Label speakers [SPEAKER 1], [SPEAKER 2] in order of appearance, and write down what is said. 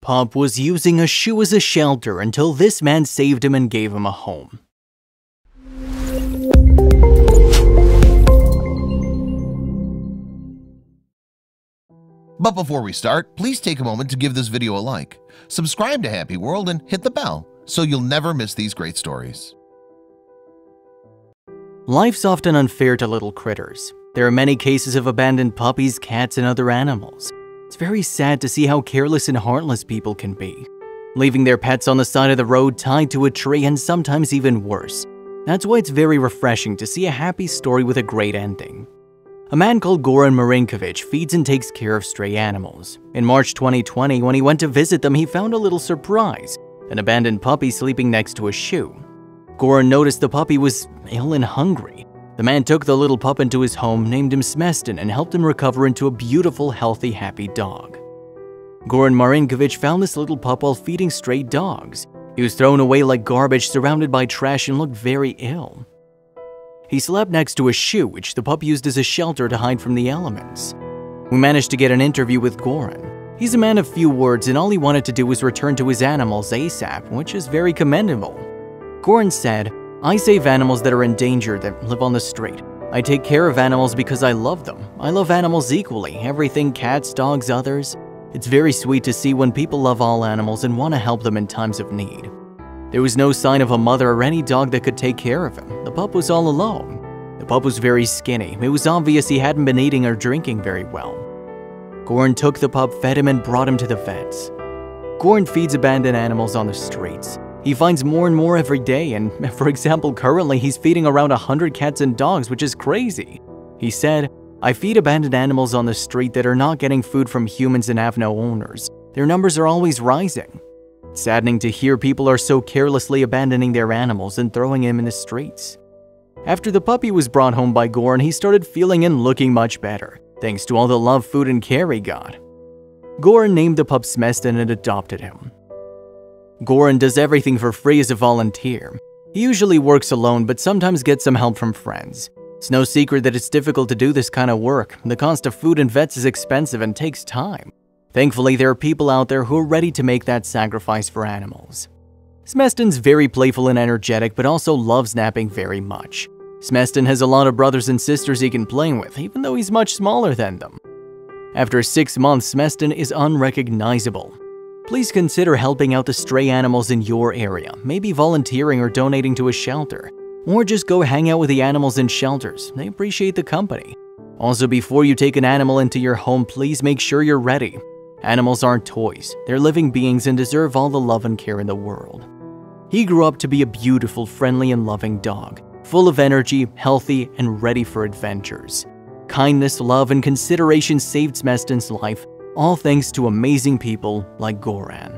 [SPEAKER 1] pup was using a shoe as a shelter until this man saved him and gave him a home.
[SPEAKER 2] But before we start, please take a moment to give this video a like, subscribe to HappyWorld, and hit the bell so you'll never miss these great stories.
[SPEAKER 1] Life's often unfair to little critters. There are many cases of abandoned puppies, cats, and other animals. It's very sad to see how careless and heartless people can be, leaving their pets on the side of the road tied to a tree and sometimes even worse. That's why it's very refreshing to see a happy story with a great ending. A man called Goran Marinkovic feeds and takes care of stray animals. In March 2020, when he went to visit them, he found a little surprise: an abandoned puppy sleeping next to a shoe. Goran noticed the puppy was ill and hungry. The man took the little pup into his home, named him Smestin, and helped him recover into a beautiful, healthy, happy dog. Goran Marinkovic found this little pup while feeding stray dogs. He was thrown away like garbage, surrounded by trash, and looked very ill. He slept next to a shoe, which the pup used as a shelter to hide from the elements. We managed to get an interview with Goran. He's a man of few words, and all he wanted to do was return to his animals ASAP, which is very commendable. Goran said, "I save animals that are in danger, that live on the street. I take care of animals because I love them. I love animals equally, everything, cats, dogs, others. It's very sweet to see when people love all animals and want to help them in times of need." There was no sign of a mother or any dog that could take care of him. The pup was all alone. The pup was very skinny. It was obvious he hadn't been eating or drinking very well. Goran took the pup, fed him, and brought him to the vets. Goran feeds abandoned animals on the streets. He finds more and more every day, and for example, currently he's feeding around 100 cats and dogs, which is crazy. He said, "I feed abandoned animals on the street that are not getting food from humans and have no owners. Their numbers are always rising." It's saddening to hear people are so carelessly abandoning their animals and throwing them in the streets. After the puppy was brought home by Goran, he started feeling and looking much better, thanks to all the love, food, and care he got. Goran named the pup Smestin and adopted him. Goran does everything for free as a volunteer. He usually works alone, but sometimes gets some help from friends. It's no secret that it's difficult to do this kind of work. The cost of food and vets is expensive and takes time. Thankfully, there are people out there who are ready to make that sacrifice for animals. Smestin's very playful and energetic, but also loves napping very much. Smestin has a lot of brothers and sisters he can play with, even though he's much smaller than them. After 6 months, Smestin is unrecognizable. Please consider helping out the stray animals in your area, maybe volunteering or donating to a shelter. Or just go hang out with the animals in shelters. They appreciate the company. Also, before you take an animal into your home, please make sure you're ready. Animals aren't toys. They're living beings and deserve all the love and care in the world. He grew up to be a beautiful, friendly, and loving dog, full of energy, healthy, and ready for adventures. Kindness, love, and consideration saved Smestin's life, all thanks to amazing people like Goran.